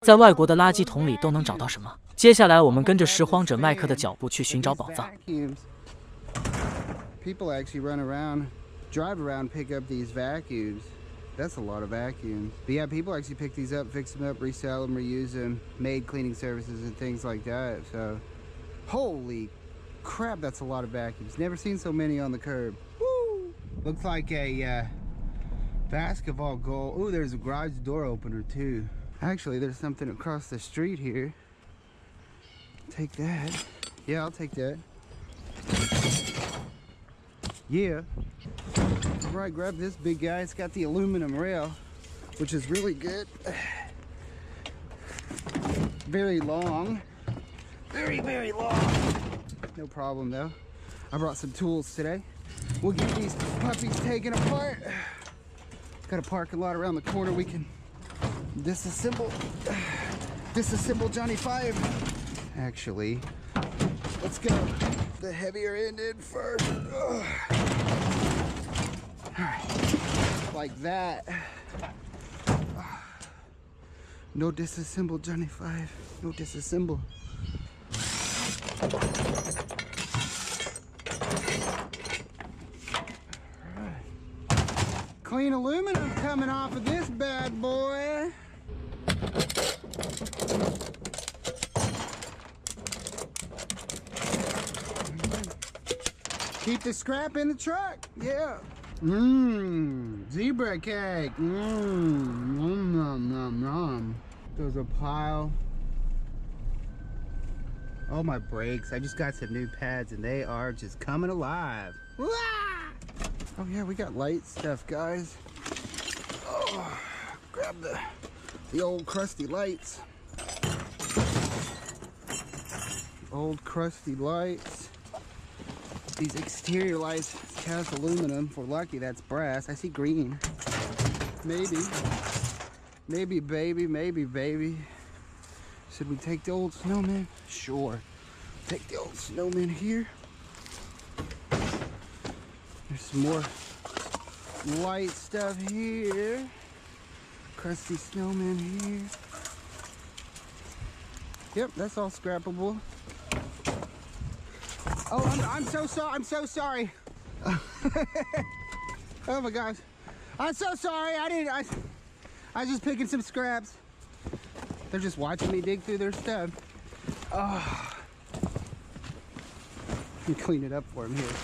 在外国的垃圾桶里都能找到什么？接下来我们跟着拾荒者麦克的脚步去寻找宝藏。 People actually run around, drive around, pick up these vacuums. That's a lot of vacuums. But yeah, people actually pick these up, fix them up, resell them, reuse them, maid cleaning services and things like that. So, holy crap, that's a lot of vacuums. Never seen so many on the curb. Woo! Looks like a basketball goal. Ooh, there's a garage door opener too. Actually, there's something across the street here. Take that. Yeah, I'll take that. Yeah. All right, grab this big guy. It's got the aluminum rail, which is really good. Very long. Very, very long. No problem though. I brought some tools today. We'll get these puppies taken apart. Got a parking lot around the corner. We can disassemble Johnny 5. Actually, let's go the heavier end in first. Ugh. All right, like that. No disassemble Johnny 5. No disassemble. Clean aluminum coming off of this bad boy. Keep the scrap in the truck. Yeah. Zebra cake. Nom nom nom. There's a pile. Oh, my brakes. I just got some new pads and they are just coming alive. Wah! Oh yeah, we got light stuff, guys. Oh, grab the old crusty lights. Old crusty lights. These exterior lights, cast aluminum. If we're lucky, that's brass. I see green. Maybe. Maybe baby, maybe baby. Should we take the old snowman? Sure. Take the old snowman here. There's some more light stuff here. Crusty snowman here. Yep, that's all scrappable. Oh, I'm so sorry. I'm so sorry. Oh my gosh. I'm so sorry. I was just picking some scraps. They're just watching me dig through their stuff. Oh. Let me clean it up for them here.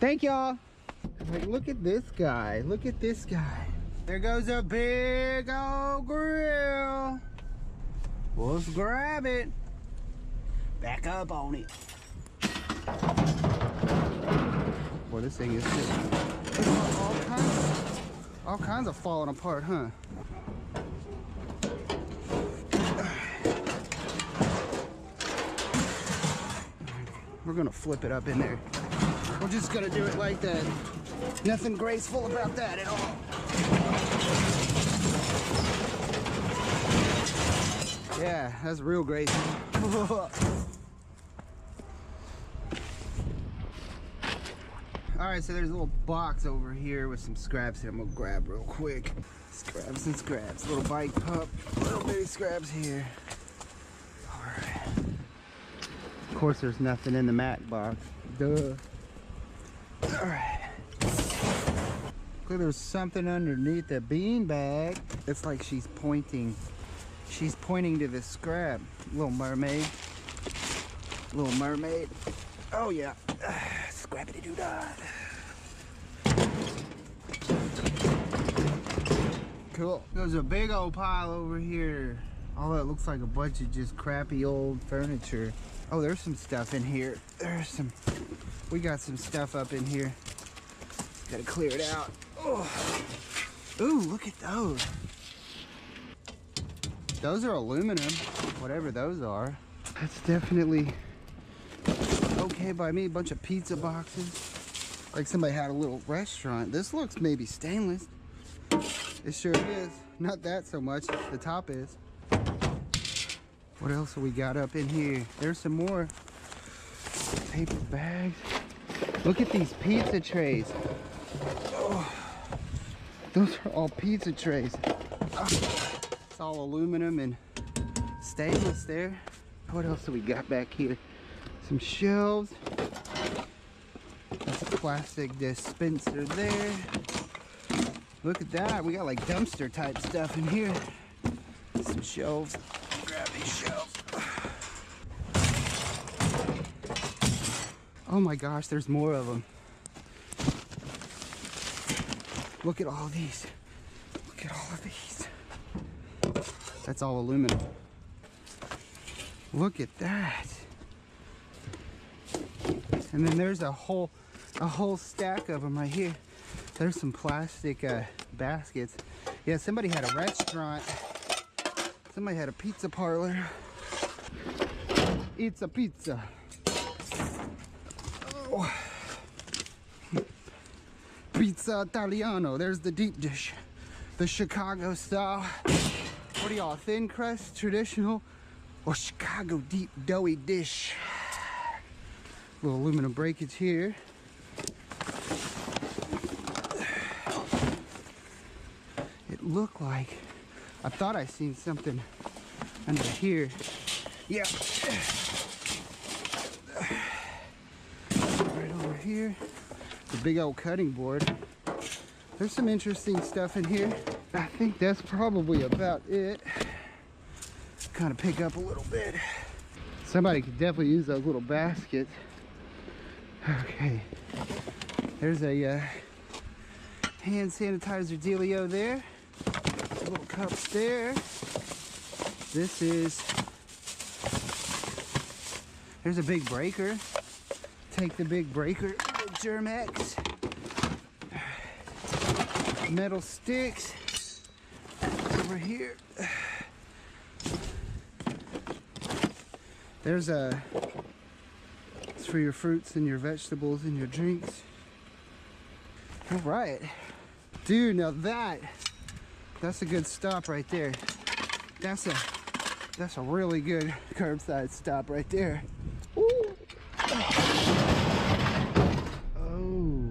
Thank y'all. Like, look at this guy. Look at this guy. There goes a big old grill. Let's grab it. Back up on it. Boy, this thing is just all kinds of falling apart, huh? We're gonna flip it up in there. We're just gonna do it like that. Nothing graceful about that at all. Yeah, that's real graceful. All right, so there's a little box over here with some scraps that I'm gonna grab real quick. Scraps and scraps. Little bike pup, little bitty scraps here. All right. Of course, there's nothing in the mat box. Duh. All right. Look, there's something underneath the bean bag. It's like she's pointing. She's pointing to the scrap. Little mermaid. Little mermaid. Oh yeah. Scrappity-doo-dah. Cool. There's a big old pile over here. All that looks like a bunch of just crappy old furniture. Oh, there's some stuff in here. We got some stuff up in here. Gotta clear it out. Oh. Ooh, look at those. Those are aluminum, whatever those are. That's definitely okay by me. A bunch of pizza boxes. Like somebody had a little restaurant. This looks maybe stainless. It sure is. Not that so much. The top is. What else have we got up in here? There's some more paper bags. Look at these pizza trays. Oh, those are all pizza trays. Oh. It's all aluminum and stainless there. What else do we got back here? Some shelves. That's a plastic dispenser there. Look at that. We got like dumpster type stuff in here. Some shelves. Grab these shelves. Oh my gosh, there's more of them. Look at all these. Look at all of these. That's all aluminum. Look at that. And then there's a whole stack of them right here. There's some plastic baskets. Yeah, somebody had a restaurant. Somebody had a pizza parlor. It's a pizza. Oh. Pizza Italiano. There's the deep dish. The Chicago style. What are y'all, thin crust, traditional, or Chicago deep doughy dish? Little aluminum breakage here. It looked like, I thought I seen something under here. Yeah. Right over here. The big old cutting board. There's some interesting stuff in here. I think that's probably about it. Kind of pick up a little bit. Somebody could definitely use those little baskets. Okay. There's a hand sanitizer dealio there. Little cups there. This is, there's a big breaker. Take the big breaker, Germex. Metal sticks over here. There's it's for your fruits and your vegetables and your drinks. All right, dude, now that's a good stop right there. That's a really good curbside stop right there. Ooh. Oh.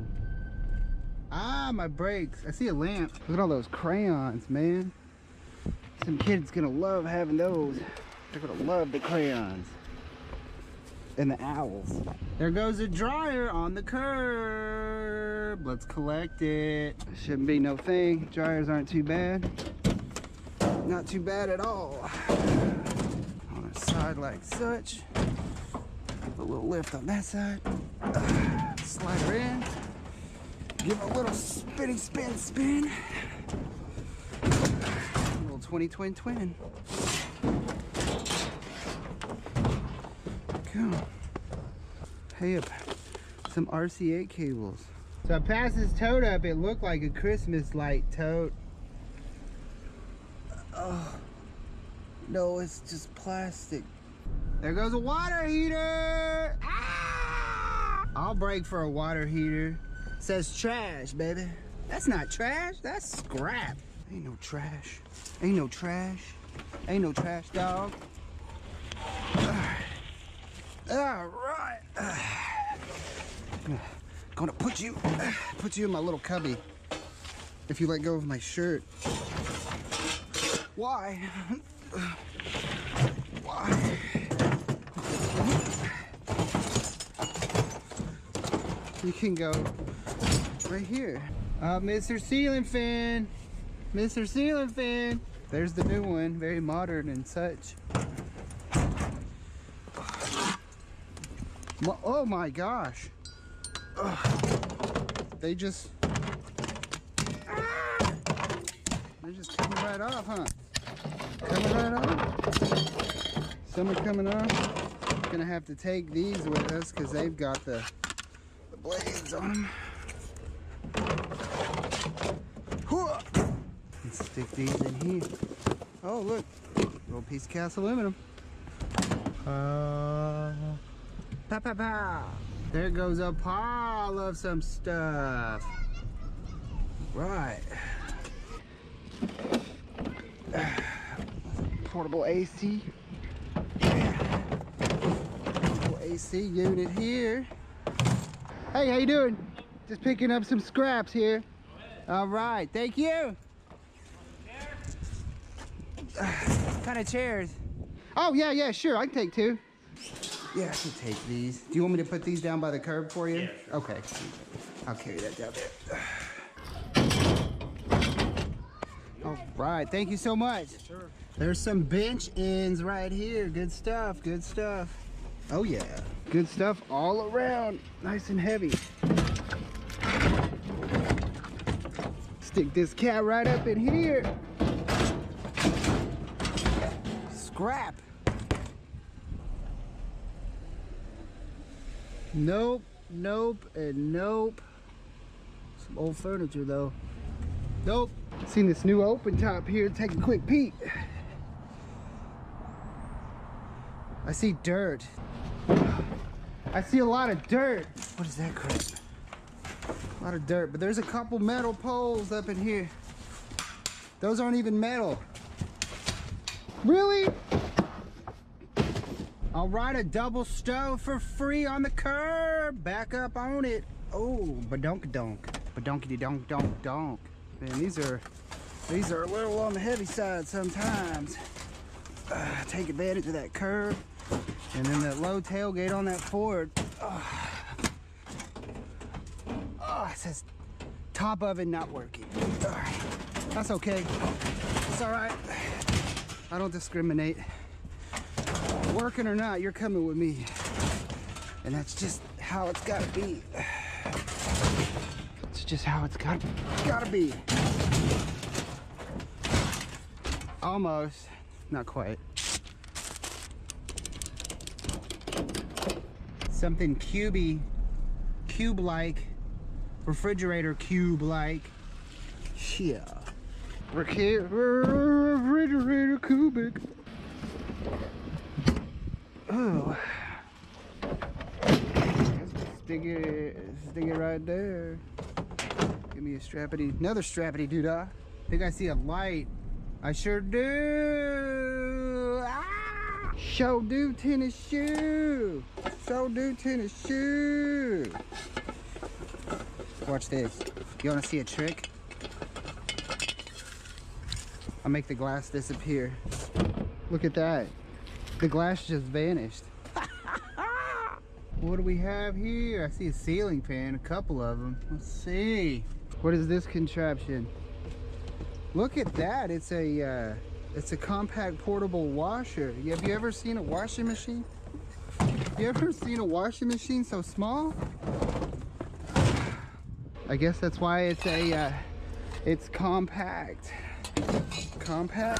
Ah, my brakes. I see a lamp. Look at all those crayons, man. Some kids gonna love having those. They're gonna love the crayons. And the owls. There goes a dryer on the curb. Let's collect it. Shouldn't be no thing. Dryers aren't too bad. Not too bad at all. On a side like such. A little lift on that side. Slide her in. Give it a little spinny spin. A little 20-twin. Go. Hey, some RCA cables. So I passed this tote up. It looked like a Christmas light tote. Oh, no, it's just plastic. There goes a water heater. Ah! I'll break for a water heater. It says trash, baby. That's not trash. That's scrap. Ain't no trash. Ain't no trash. Ain't no trash, dog. All right. Gonna put you in my little cubby. If you let go of my shirt. Why? Why? You can go right here. Mr. Ceiling Fan. Mr. Ceiling Fan. There's the new one. Very modern and such. Oh my gosh. They're just coming right off, huh? Coming right off. Some are coming off. Gonna have to take these with us because they've got the blades on them. Let's stick these in here. Oh, look. Little piece of cast aluminum. Pow, pow, pow. There goes a pile of some stuff. Right. Portable AC. Portable AC unit here. Hey, how you doing? Just picking up some scraps here. All right, thank you. kind of chairs? Oh, yeah, sure. I can take 2. Yeah, I can take these. Do you want me to put these down by the curb for you? Yeah, sure. Okay. I'll carry that down there. All right. Thank you so much. Sure. There's some bench ends right here. Good stuff. Good stuff. Oh, yeah. Good stuff all around. Nice and heavy. Stick this cat right up in here. Scrap. Nope, and nope. Some old furniture though. Nope. Seen this new open top here. Take a quick peek. I see dirt. I see a lot of dirt. What is that crap? A lot of dirt, but there's a couple metal poles up in here. Those aren't even metal. Really? I'll ride a double stove for free on the curb. Back up on it. Oh, badonk-a-donk. Badonkity-donk-donk-donk. Man, these are a little on the heavy side sometimes. Take advantage of that curb. And then that low tailgate on that Ford. Oh, it says top oven not working. That's okay. It's all right. I don't discriminate. Working or not, you're coming with me. And that's just how it's gotta be. It's just how it's gotta be. Almost. Not quite. Something cube-like, refrigerator cube-like. Yeah. Refrigerator cubic. Oh. Stick it right there. Give me a strappity, another strappity doodah. Think I see a light. I sure do. Ah! Show do tennis shoe. So do tennis shoe. Watch this. You want to see a trick? I'll make the glass disappear. Look at that. The glass just vanished. What do we have here? I see a ceiling fan, a couple of them. Let's see. What is this contraption? Look at that. It's a compact portable washer. Have you ever seen a washing machine? You ever seen a washing machine so small? I guess that's why it's compact. Compact?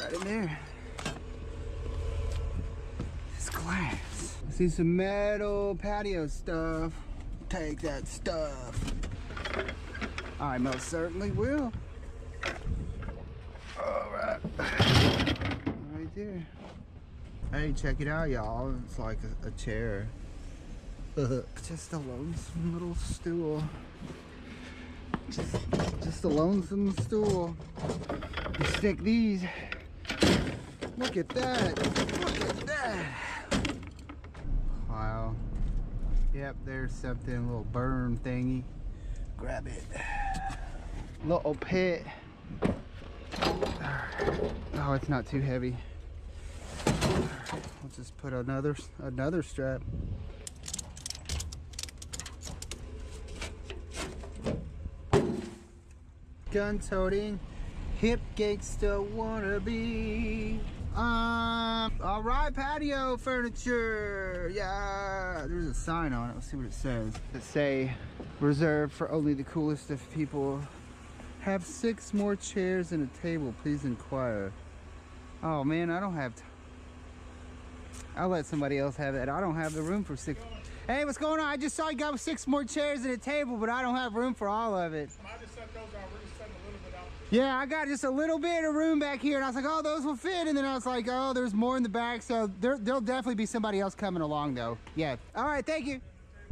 Right in there. This glass. I see some metal patio stuff. Take that stuff. I most certainly will. All right. Right there. Hey, check it out, y'all. It's like a chair. Just a lonesome little stool. Just a lonesome stool. You stick these. Look at that. Look at that. Wow. Yep, there's something, a little burn thingy. Grab it. Little pit. Oh, it's not too heavy. I'll just put another strap. Gun-toting, hip gangsta wannabe. All right, patio furniture. Yeah, there's a sign on it. Let's see what it says. It say, reserved for only the coolest of people. Have 6 more chairs and a table. Please inquire. Oh man, I don't have. I'll let somebody else have that. I don't have the room for 6. Hey, what's going on? I just saw you got 6 more chairs and a table, but I don't have room for all of it. I just set those out, really setting a little bit out. Yeah, I got just a little bit of room back here, and I was like, oh, those will fit. And then I was like, oh, there's more in the back, so there'll definitely be somebody else coming along, though. Yeah. All right, thank you.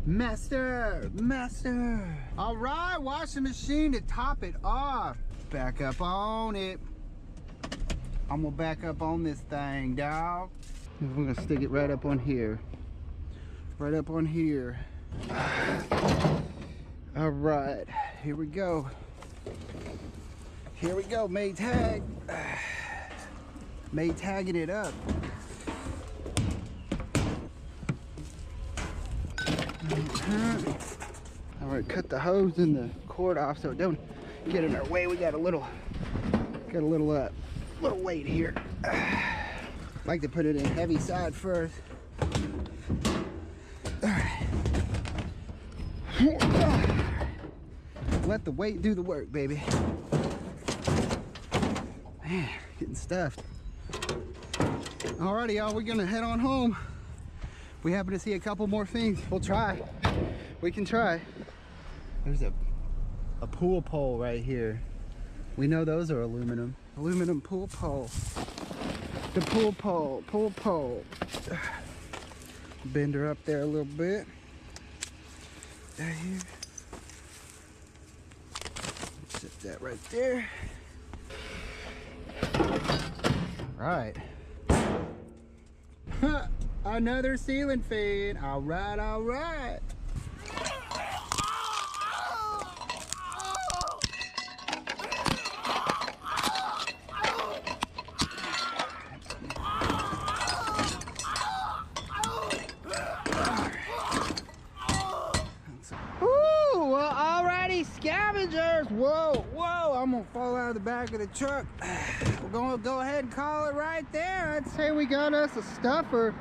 Master. All right, washing machine to top it off. Back up on it. I'm gonna back up on this thing, dog. We're gonna stick it right up on here. Right up on here. All right, here we go. Here we go, Maytag. Maytagging it up. All right, cut the hose and the cord off so it don't get in our way. We got a little weight here. Like to put it in heavy side first. All right. Let the weight do the work, baby. Man, getting stuffed. Alrighty, y'all, we're gonna head on home. We happen to see a couple more things. We'll try. We can try. There's a pool pole right here. We know those are aluminum. Aluminum pool pole. The pool pole. Bend her up there a little bit. Right here. Set that right there. Right. Another ceiling fan. All right. Ooh, well, alrighty, scavengers. Whoa, I'm gonna fall out of the back of the truck. We're gonna go ahead and call it right there. I'd say we got us a stuffer.